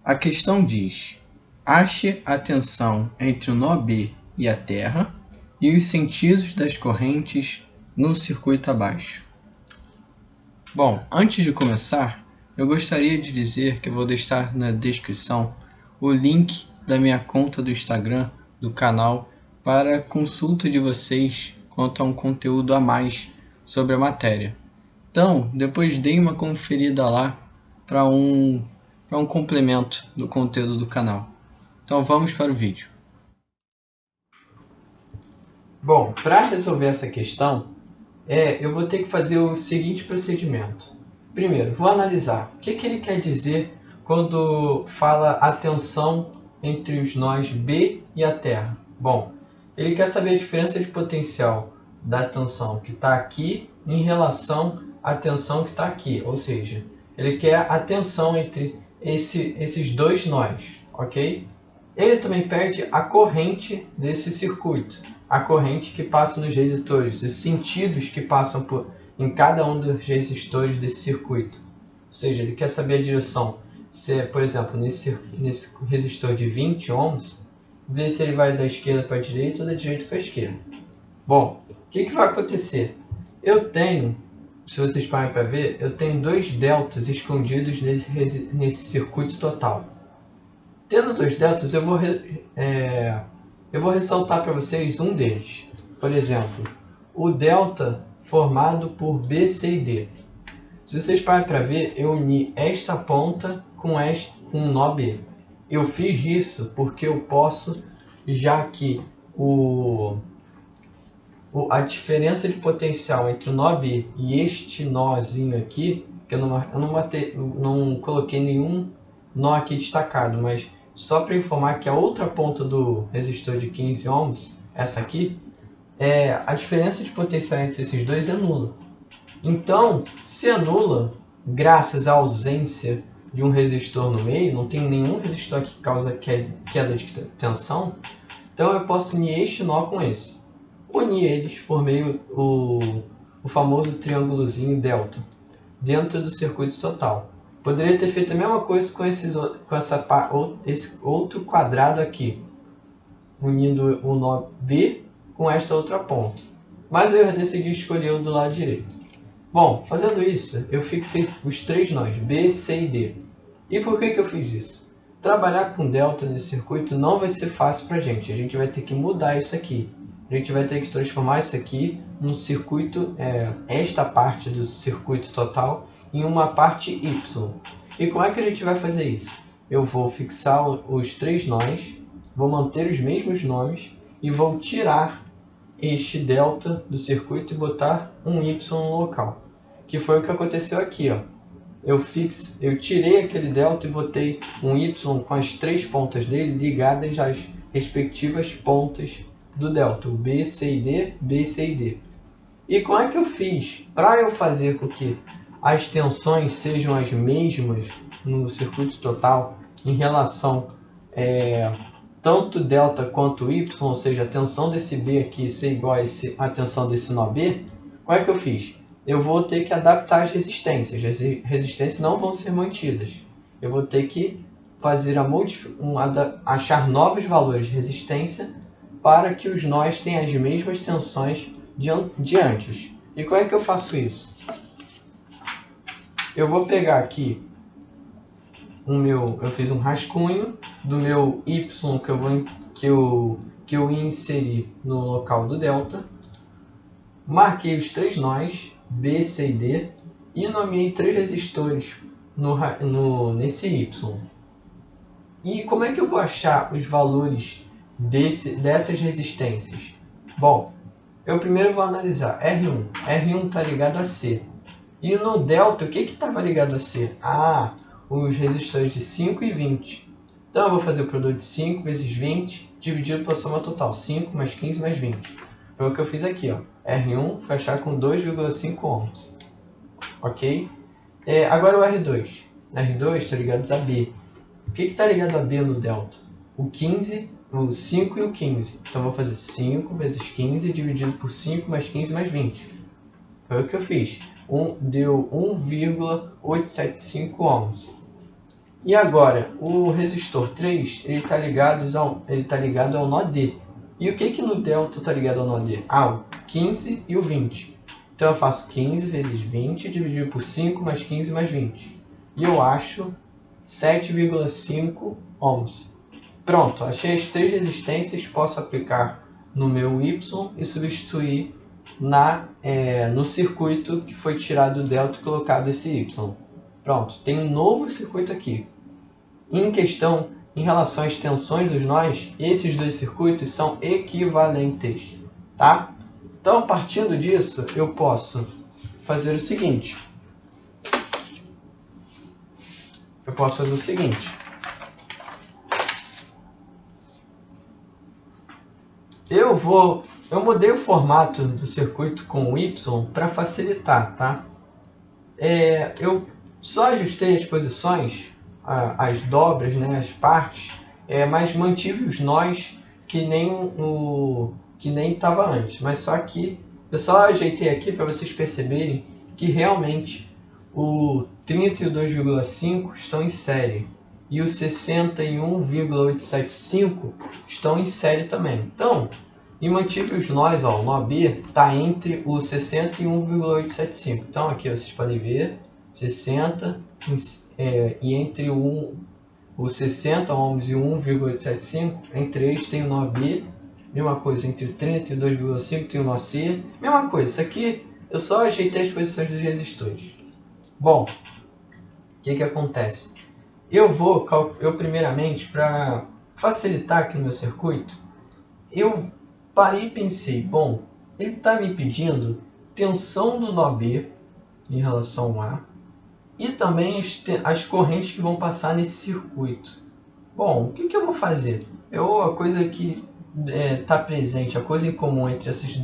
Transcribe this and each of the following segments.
A questão diz: ache a tensão entre o nó B e a Terra e os sentidos das correntes no circuito abaixo. Bom, antes de começar, eu gostaria de dizer que eu vou deixar na descrição o link da minha conta do Instagram do canal para consulta de vocês quanto a um conteúdo a mais sobre a matéria. Então, depois deem uma conferida lá para um complemento do conteúdo do canal. Então vamos para o vídeo. Bom, para resolver essa questão, eu vou ter que fazer o seguinte procedimento. Primeiro, vou analisar o que ele quer dizer quando fala a tensão entre os nós B e a Terra. Bom, ele quer saber a diferença de potencial da tensão que está aqui em relação à tensão que está aqui, ou seja, ele quer a tensão entre esses dois nós, ok? Ele também pede a corrente desse circuito, a corrente que passa nos resistores, os sentidos que passam em cada um dos resistores desse circuito. Ou seja, ele quer saber a direção. Se, por exemplo, nesse resistor de 20 ohms, ver se ele vai da esquerda para a direita ou da direita para a esquerda. Bom, o que vai acontecer? Eu tenho, se vocês parem para ver, eu tenho dois deltas escondidos nesse circuito total. Tendo dois deltas, eu vou ressaltar para vocês um deles. Por exemplo, o delta formado por B, C e D. Se vocês pararem para ver, eu uni esta ponta com um nó B. Eu fiz isso porque eu posso, já que a diferença de potencial entre o nó B e este nozinho aqui, que eu não coloquei nenhum nó aqui destacado, mas só para informar que a outra ponta do resistor de 15 ohms, essa aqui, a diferença de potencial entre esses dois é nula. Então, se é nula, graças à ausência de um resistor no meio, não tem nenhum resistor que causa queda de tensão, então eu posso unir este nó com esse. Unir eles, formei o famoso triângulozinho delta, dentro do circuito total. Poderia ter feito a mesma coisa com esse outro quadrado aqui, unindo o nó B com esta outra ponta. Mas eu decidi escolher o do lado direito. Bom, fazendo isso, eu fixei os três nós, B, C e D. E por que eu fiz isso? Trabalhar com delta nesse circuito não vai ser fácil para a gente vai ter que mudar isso aqui. A gente vai ter que transformar isso aqui num circuito, esta parte do circuito total, em uma parte Y. E como é que a gente vai fazer isso? Eu vou fixar os três nós, vou manter os mesmos nomes e vou tirar este delta do circuito e botar um Y no local. Que foi o que aconteceu aqui, ó. Eu tirei aquele delta e botei um Y com as três pontas dele ligadas às respectivas pontas do delta, o B, C e D, B, C e D. E como é que eu fiz para eu fazer com que as tensões sejam as mesmas no circuito total em relação tanto delta quanto Y, ou seja, a tensão desse B aqui ser igual a tensão desse nó B? Como é que eu fiz? Eu vou ter que adaptar as resistências. As resistências não vão ser mantidas. Eu vou ter que fazer achar novos valores de resistência para que os nós tenham as mesmas tensões de antes. E como é que eu faço isso? Eu vou pegar aqui eu fiz um rascunho do meu Y que eu inserir no local do delta. Marquei os três nós, B, C e D, e nomeei três resistores nesse Y. E como é que eu vou achar os valores dessas resistências? Bom, eu primeiro vou analisar R1. R1 está ligado a C. E no delta, o que estava ligado a C? Os resistores de 5 e 20. Então eu vou fazer o produto de 5 vezes 20 dividido pela soma total. 5 mais 15 mais 20. Foi o que eu fiz aqui, ó. R1 foi achar com 2,5 ohms. Ok? Agora o R2. R2 está ligado a B. O que está ligado a B no delta? O 15, o 5 e o 15. Então eu vou fazer 5 vezes 15 dividido por 5 mais 15 mais 20. Foi o que eu fiz. Deu 1,875 ohms. E agora, o resistor 3, ele está ligado ao nó D. E o que no delta está ligado ao nó D? O 15 e o 20. Então eu faço 15 vezes 20 dividido por 5 mais 15 mais 20. E eu acho 7,5 ohms. Pronto, achei as 3 resistências, posso aplicar no meu Y e substituir no circuito que foi tirado o delta e colocado esse Y. Pronto, tem um novo circuito aqui. Em relação às tensões dos nós, esses dois circuitos são equivalentes, tá? Então, partindo disso, eu posso fazer o seguinte. Eu mudei o formato do circuito com o Y para facilitar, tá? Eu só ajustei as posições, as dobras, né, as partes, mas mantive os nós que nem estava antes. Mas só que eu só ajeitei aqui para vocês perceberem que realmente o 30 e o 2,5 estão em série e o 61,875 estão em série também. Então, e mantive os nós, ó, o nó B está entre o 60 e 1,875. Então aqui vocês podem ver 60 e entre o 60 ohms e 1,875, entre eles tem o nó B. Mesma coisa, entre o 30 e o 2,5 tem o nó C. Mesma coisa, isso aqui eu só ajeitei as posições dos resistores. Bom, o que acontece? Eu primeiramente, para facilitar aqui no meu circuito, eu parei e pensei, bom, ele está me pedindo tensão do nó B em relação ao A e também as correntes que vão passar nesse circuito. Bom, o que eu vou fazer? A coisa que está presente, a coisa em comum entre esses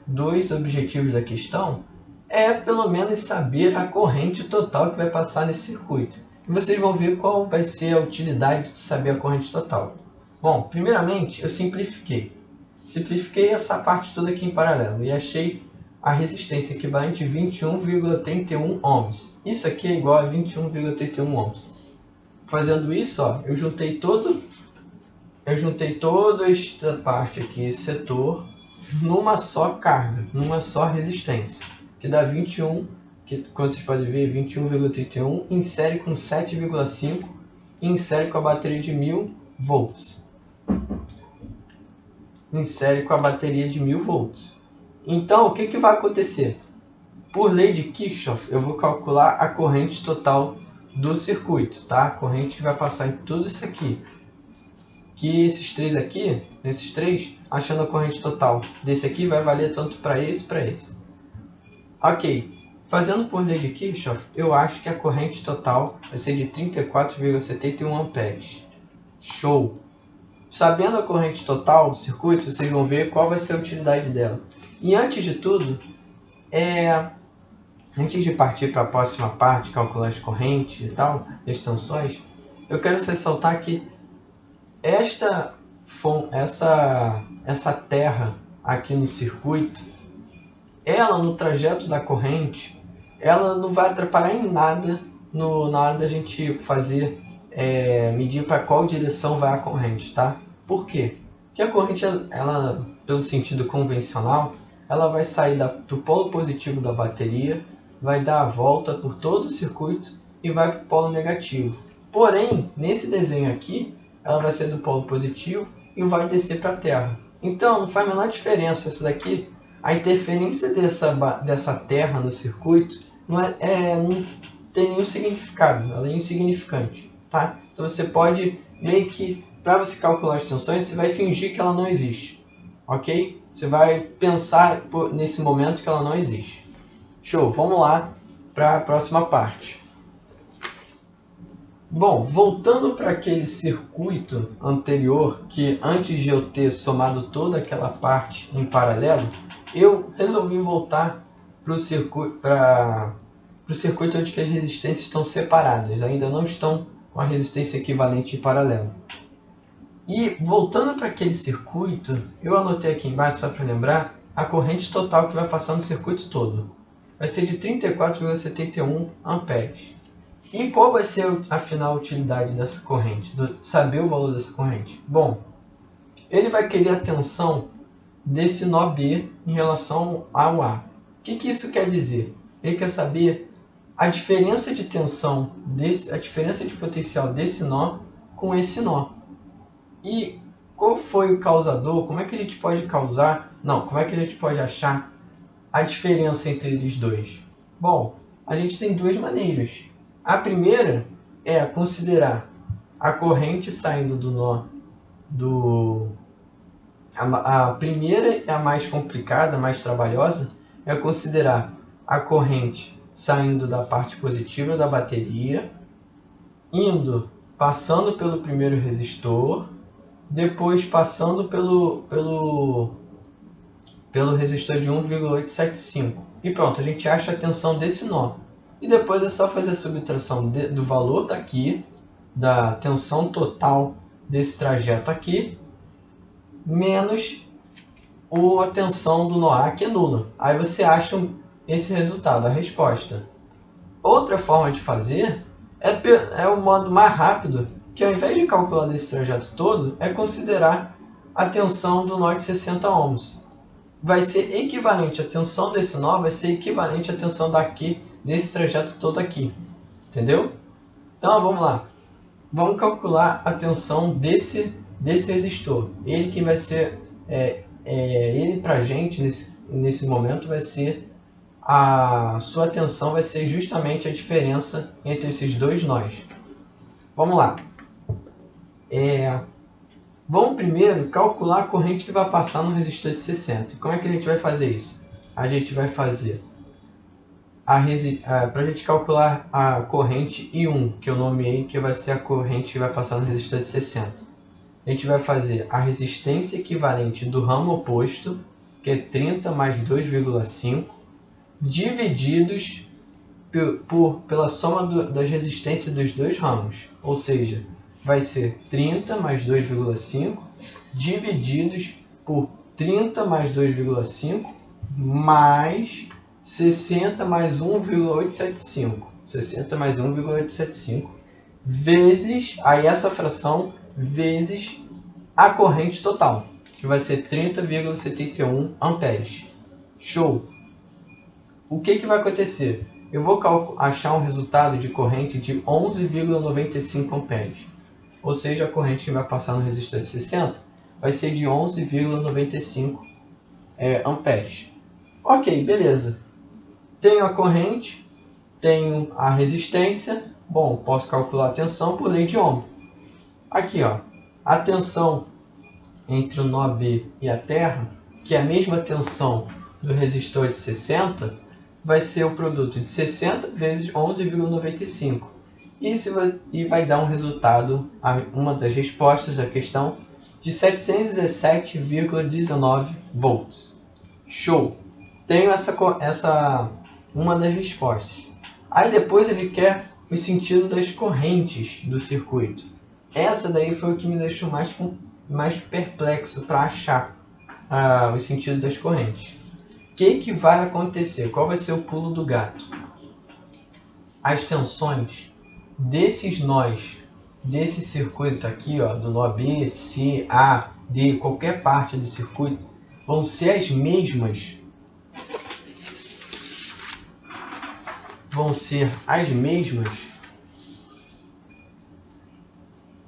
dois objetivos da questão é pelo menos saber a corrente total que vai passar nesse circuito. E vocês vão ver qual vai ser a utilidade de saber a corrente total. Bom, primeiramente eu simplifiquei essa parte toda aqui em paralelo e achei a resistência equivalente a 21,31 ohms. Isso aqui é igual a 21,31 ohms. Fazendo isso, ó, eu juntei toda esta parte aqui, esse setor, numa só carga, numa só resistência, que dá 21, que como vocês podem ver, 21,31 em série com 7,5 e em série com a bateria de 1000 volts. Então, o que vai acontecer? Por lei de Kirchhoff, eu vou calcular a corrente total do circuito, tá? A corrente que vai passar em tudo isso aqui. Que esses três, achando a corrente total desse aqui, vai valer tanto para esse e para esse. Ok, fazendo por lei de Kirchhoff, eu acho que a corrente total vai ser de 34,71 amperes. Show! Sabendo a corrente total do circuito, vocês vão ver qual vai ser a utilidade dela. E antes de tudo, antes de partir para a próxima parte, calcular as correntes e tal, as tensões, eu quero ressaltar que essa terra aqui no circuito, ela no trajeto da corrente, ela não vai atrapalhar em nada na hora da gente fazer medir para qual direção vai a corrente, tá? Por quê? Porque a corrente, ela, pelo sentido convencional, ela vai sair do polo positivo da bateria, vai dar a volta por todo o circuito e vai para o polo negativo. Porém, nesse desenho aqui, ela vai ser do polo positivo e vai descer para a Terra. Então, não faz a menor diferença isso daqui. A interferência dessa Terra no circuito não tem nenhum significado, ela é insignificante. Tá? Então você pode meio que, para você calcular as tensões, você vai fingir que ela não existe, ok? Você vai pensar nesse momento que ela não existe. Show, vamos lá para a próxima parte. Bom, voltando para aquele circuito anterior, que antes de eu ter somado toda aquela parte em paralelo, eu resolvi voltar para o circuito onde que as resistências estão separadas, ainda não estão com a resistência equivalente em paralelo. E voltando para aquele circuito, eu anotei aqui embaixo, só para lembrar, a corrente total que vai passar no circuito todo. Vai ser de 34,71 amperes. E qual vai ser, afinal, a utilidade dessa corrente? Saber o valor dessa corrente? Bom, ele vai querer a tensão desse nó B em relação ao A. O que isso quer dizer? Ele quer saber a diferença de tensão, a diferença de potencial desse nó com esse nó. E qual foi o causador? Como é que a gente pode como é que a gente pode achar a diferença entre eles dois? Bom, a gente tem duas maneiras. A primeira é considerar a corrente saindo do nó a primeira é a mais complicada, a mais trabalhosa, é considerar a corrente saindo da parte positiva da bateria, passando pelo primeiro resistor, depois passando pelo resistor de 1,875. E pronto, a gente acha a tensão desse nó. E depois é só fazer a subtração do valor daqui, da tensão total desse trajeto aqui, menos a tensão do nó A, que é nula. Aí você acha esse resultado, a resposta. Outra forma de fazer é o modo mais rápido, que ao invés de calcular desse trajeto todo, é considerar a tensão do nó de 60 ohms. Vai ser equivalente, a tensão desse nó vai ser equivalente à tensão daqui, desse trajeto todo aqui. Entendeu? Então vamos lá. Vamos calcular a tensão desse resistor. Ele que vai ser, ele pra gente, nesse momento, vai ser, a sua tensão vai ser justamente a diferença entre esses dois nós. Vamos lá. Vamos primeiro calcular a corrente que vai passar no resistor de 60. Como é que a gente vai fazer isso? A gente vai fazer, para a gente calcular a corrente I1, que eu nomeei, que vai ser a corrente que vai passar no resistor de 60. A gente vai fazer a resistência equivalente do ramo oposto, que é 30 mais 2,5, divididos pela soma das resistências dos dois ramos. Ou seja, vai ser 30 mais 2,5 divididos por 30 mais 2,5 mais 60 mais 1,875. 60 mais 1,875 vezes, aí essa fração, vezes a corrente total, que vai ser 30,71 amperes. Show! O que vai acontecer? Eu vou achar um resultado de corrente de 11,95 amperes. Ou seja, a corrente que vai passar no resistor de 60 vai ser de 11,95 amperes. Ok, beleza. Tenho a corrente, tenho a resistência. Bom, posso calcular a tensão por lei de Ohm. Aqui, ó, a tensão entre o nó B e a terra, que é a mesma tensão do resistor de 60, vai ser o produto de 60 vezes 11,95. E vai dar um resultado, uma das respostas da questão, de 717,19 volts. Show! Tenho uma das respostas. Aí depois ele quer o sentido das correntes do circuito. Essa daí foi o que me deixou mais perplexo para achar o sentido das correntes. O que vai acontecer? Qual vai ser o pulo do gato? As tensões desses nós, desse circuito aqui, ó, do nó B, C, A, D, qualquer parte do circuito, vão ser as mesmas.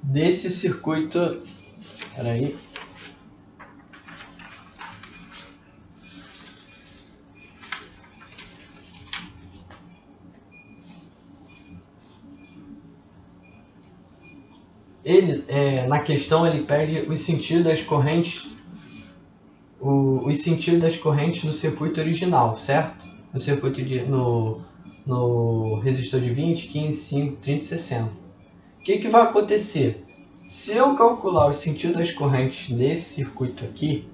Desse circuito. Peraí. Na questão ele pede o sentido das correntes, os sentidos das correntes no circuito original, certo? No circuito no resistor de 20, 15, 5, 30 e 60. O que vai acontecer? Se eu calcular o sentido das correntes desse circuito aqui,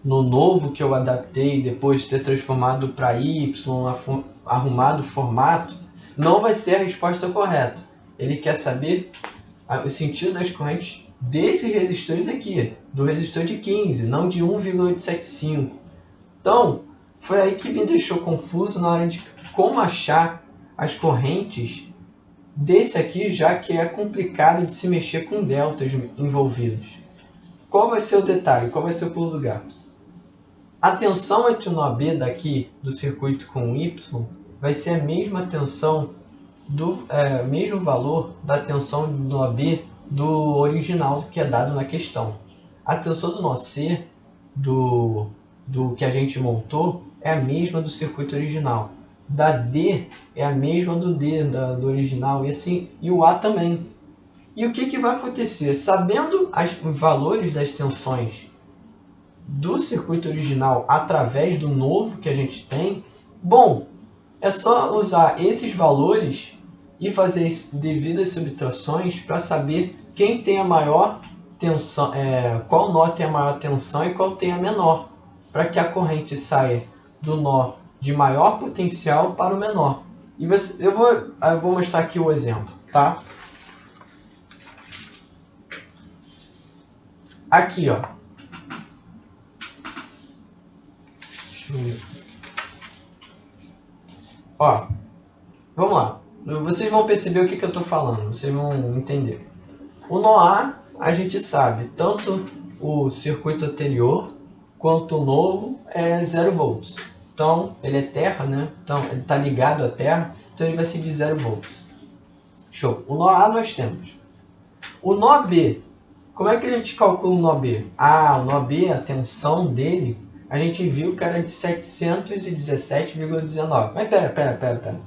no novo que eu adaptei depois de ter transformado para Y, arrumado o formato, não vai ser a resposta correta. Ele quer saber o sentido das correntes desses resistores aqui, do resistor de 15, não de 1,875. Então, foi aí que me deixou confuso na hora de como achar as correntes desse aqui, já que é complicado de se mexer com deltas envolvidos. Qual vai ser o detalhe? Qual vai ser o pulo do gato? A tensão entre o nó B daqui do circuito com o Y vai ser a mesma tensão, mesmo valor da tensão do nó B do original que é dado na questão. A tensão do nó C do que a gente montou é a mesma do circuito original. Da D é a mesma do D do original, e assim, e o A também. E o que vai acontecer? Sabendo os valores das tensões do circuito original através do novo que a gente tem, bom, é só usar esses valores e fazer devidas subtrações para saber quem tem a maior tensão, qual nó tem a maior tensão e qual tem a menor, para que a corrente saia do nó de maior potencial para o menor. E eu vou mostrar aqui o exemplo, tá? Aqui, ó. Deixa eu ver. Ó, vamos lá. Vocês vão perceber o que eu estou falando, vocês vão entender. O nó A gente sabe, tanto o circuito anterior quanto o novo é 0 volts. Então, ele é terra, né? Então, ele está ligado à terra, então ele vai ser de 0 volts. Show. O nó A nós temos. O nó B, como é que a gente calcula o nó B? O nó B, a tensão dele, a gente viu que era de 717,19. Mas pera.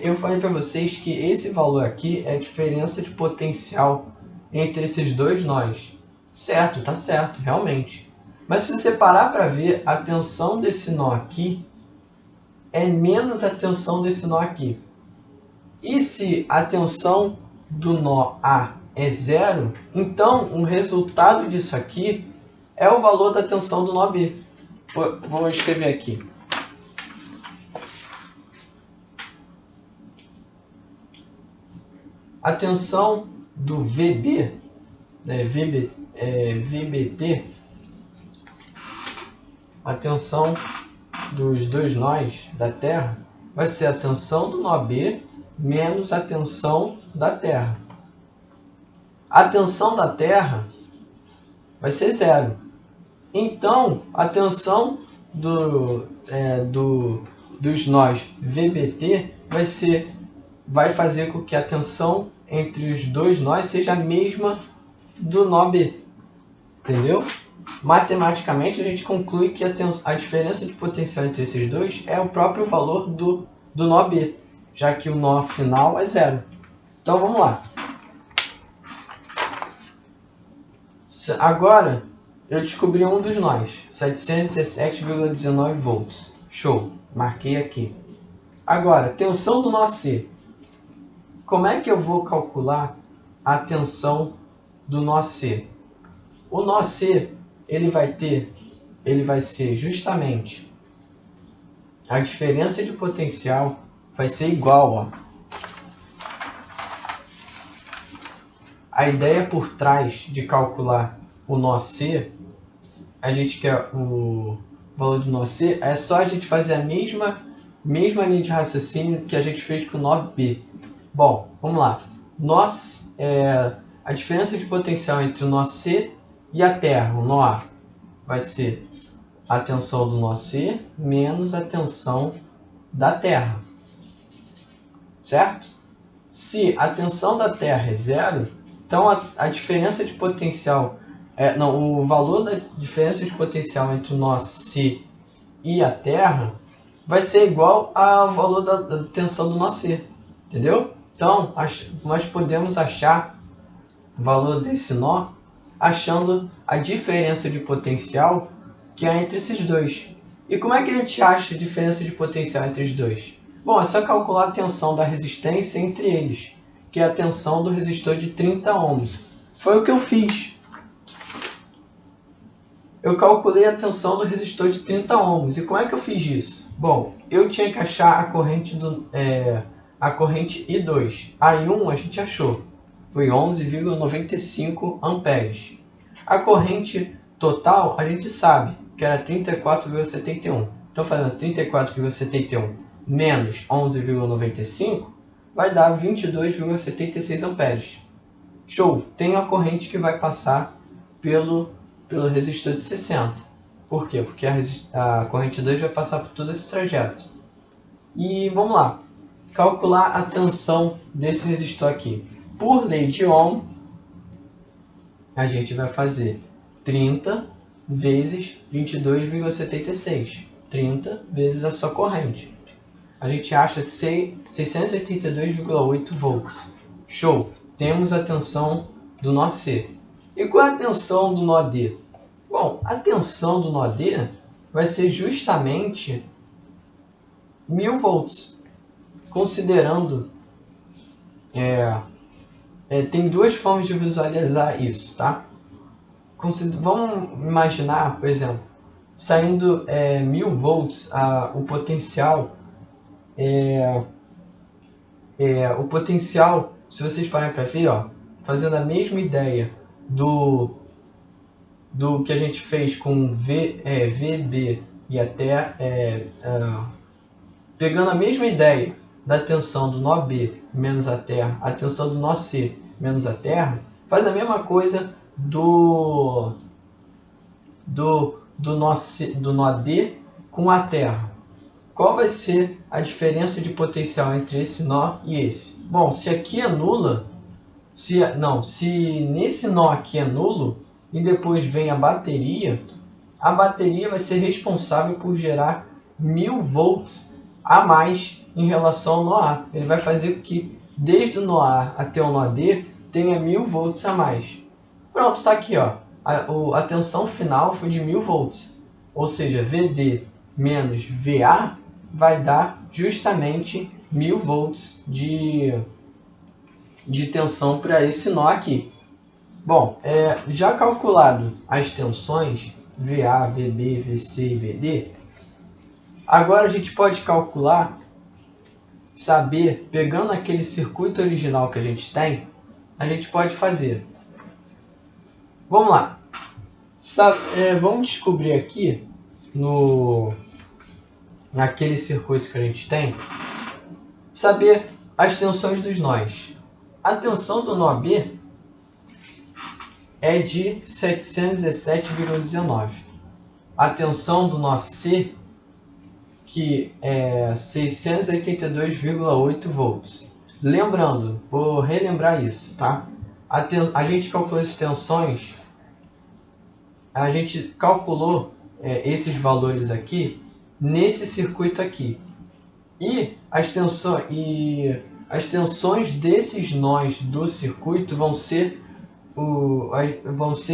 Eu falei para vocês que esse valor aqui é a diferença de potencial entre esses dois nós. Certo, tá certo, realmente. Mas se você parar para ver, a tensão desse nó aqui é menos a tensão desse nó aqui. E se a tensão do nó A é 0, então o resultado disso aqui é o valor da tensão do nó B. Vou escrever aqui. A tensão do VB, né, VBT, a tensão dos dois nós da Terra, vai ser a tensão do nó B menos a tensão da Terra. A tensão da Terra vai ser 0. Então, a tensão dos nós VBT vai fazer com que a tensão entre os dois nós seja a mesma do nó B. Entendeu? Matematicamente, a gente conclui que a diferença de potencial entre esses dois é o próprio valor do nó B, já que o nó final é 0. Então, vamos lá. Agora, eu descobri um dos nós, 717,19 volts. Show, marquei aqui. Agora, tensão do nó C. Como é que eu vou calcular a tensão do nó C? O nó C, ele vai ser justamente a diferença de potencial vai ser igual, ó. A ideia por trás de calcular o nó C, a gente quer o valor do nó C, é só a gente fazer a mesma linha de raciocínio que a gente fez com o nó B. Bom, vamos lá. A diferença de potencial entre o nó C e a Terra, o nó A, vai ser a tensão do nó C menos a tensão da Terra. Certo? Se a tensão da Terra é 0, então a diferença de potencial, o valor da diferença de potencial entre o nó C e a Terra vai ser igual ao valor da tensão do nó C. Entendeu? Então, nós podemos achar o valor desse nó achando a diferença de potencial que há entre esses dois. E como é que a gente acha a diferença de potencial entre os dois? Bom, é só calcular a tensão da resistência entre eles, que é a tensão do resistor de 30 ohms. Foi o que eu fiz. Eu calculei a tensão do resistor de 30 ohms. E como é que eu fiz isso? Bom, eu tinha que achar a corrente I2. A I1 a gente achou. Foi 11,95 amperes. A corrente total a gente sabe que era 34,71. Então, fazendo 34,71 menos 11,95, vai dar 22,76 amperes. Show! Tem uma corrente que vai passar pelo resistor de 60. Por quê? Porque a corrente 2 vai passar por todo esse trajeto. E vamos lá. Calcular a tensão desse resistor aqui. Por lei de Ohm, a gente vai fazer 30 vezes 22,76. 30 vezes a sua corrente. A gente acha 682,8 volts. Show! Temos a tensão do nó C. E qual é a tensão do nó D? Bom, a tensão do nó D vai ser justamente 1000 volts. Considerando... tem duas formas de visualizar isso, tá? Vamos imaginar, por exemplo, saindo 1000 volts, o potencial, se vocês pararem para ver, ó, fazendo a mesma ideia do que a gente fez com VB e até pegando a mesma ideia da tensão do nó B menos a terra, a tensão do nó C menos a terra, faz a mesma coisa do nó D com a terra. Qual vai ser a diferença de potencial entre esse nó e esse? Bom, se aqui é nula, se nesse nó aqui é nulo e depois vem a bateria vai ser responsável por gerar 1000 volts a mais em relação ao nó A. Ele vai fazer com que desde o nó A até o nó D tenha 1000 volts a mais. Pronto, está aqui, ó. A tensão final foi de 1000 volts. Ou seja, VD menos VA vai dar justamente 1000 volts de tensão para esse nó aqui. Bom, já calculado as tensões VA, VB, VC e VD, agora a gente pode calcular, saber, pegando aquele circuito original que a gente tem, a gente pode fazer. Vamos lá. Vamos descobrir aqui, naquele circuito que a gente tem, saber as tensões dos nós. A tensão do nó B é de 717,19. A tensão do nó C, que é 682,8 volts. Lembrando, vou relembrar isso, tá? A gente calculou as tensões, a gente calculou esses valores aqui nesse circuito aqui. E as tensões desses nós do circuito vão ser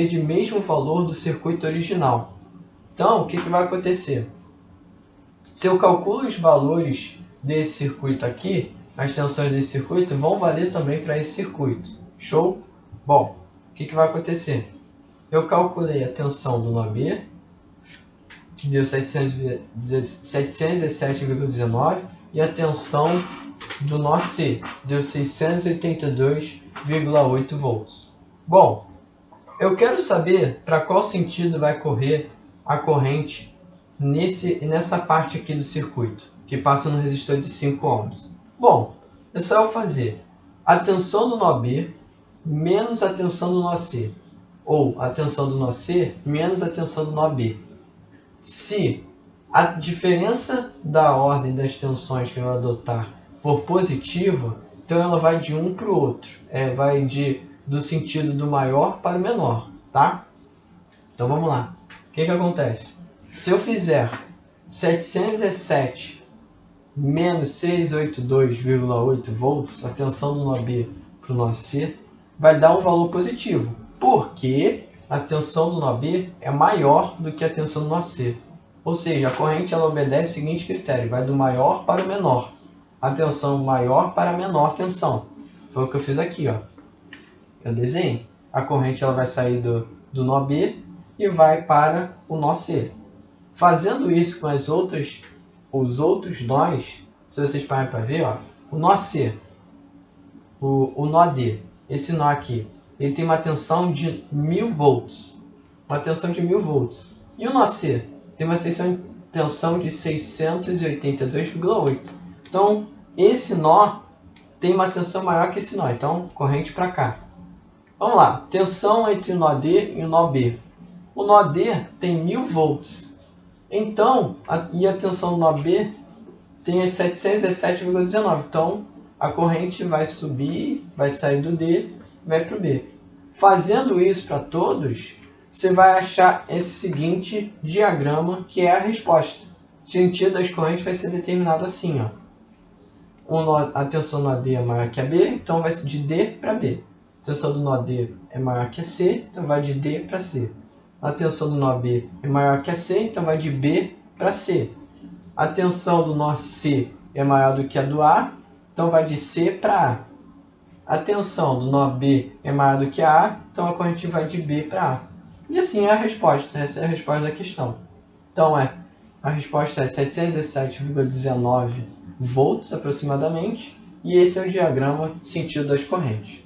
de mesmo valor do circuito original. Então, o que vai acontecer? Se eu calculo os valores desse circuito aqui, as tensões desse circuito vão valer também para esse circuito. Show? Bom, o que vai acontecer? Eu calculei a tensão do nó B, que deu 717,19, e a tensão do nó C, deu 682,8 volts. Bom, eu quero saber para qual sentido vai correr a corrente nessa parte aqui do circuito, que passa no resistor de 5 ohms. Bom, é só eu fazer a tensão do nó B menos a tensão do nó C, ou a tensão do nó C menos a tensão do nó B. Se a diferença da ordem das tensões que eu adotar for positiva, então ela vai de um para o outro, vai do sentido do maior para o menor, tá? Então vamos lá. O que acontece? Se eu fizer 717 menos 682,8 volts, a tensão do nó B para o nó C, vai dar um valor positivo, porque a tensão do nó B é maior do que a tensão do nó C. Ou seja, a corrente ela obedece o seguinte critério, vai do maior para o menor. A tensão maior para a menor tensão. Foi o que eu fiz aqui, ó. Eu desenhei. A corrente ela vai sair do nó B e vai para o nó C. Fazendo isso com os outros nós, se vocês pararem para ver, ó, o nó C, o nó D, esse nó aqui, ele tem uma tensão de 1000 volts. Uma tensão de 1000 volts. E o nó C tem uma tensão de 682,8. Então, esse nó tem uma tensão maior que esse nó, então corrente para cá. Vamos lá, tensão entre o nó D e o nó B. O nó D tem 1000 volts, então, e a tensão do nó B tem 717,19, então a corrente vai subir, vai sair do D, vai para o B. Fazendo isso para todos, você vai achar esse seguinte diagrama, que é a resposta. O sentido das correntes vai ser determinado assim, ó. A tensão do nó D é maior que a B, então vai de D para B. A tensão do nó D é maior que a C, então vai de D para C. A tensão do nó B é maior que a C, então vai de B para C. A tensão do nó C é maior do que a do A, então vai de C para A. A tensão do nó B é maior do que a A, então a corrente vai de B para A. E assim é a resposta, essa é a resposta da questão. Então a resposta é 717,19 volts aproximadamente, e esse é o diagrama sentido das correntes.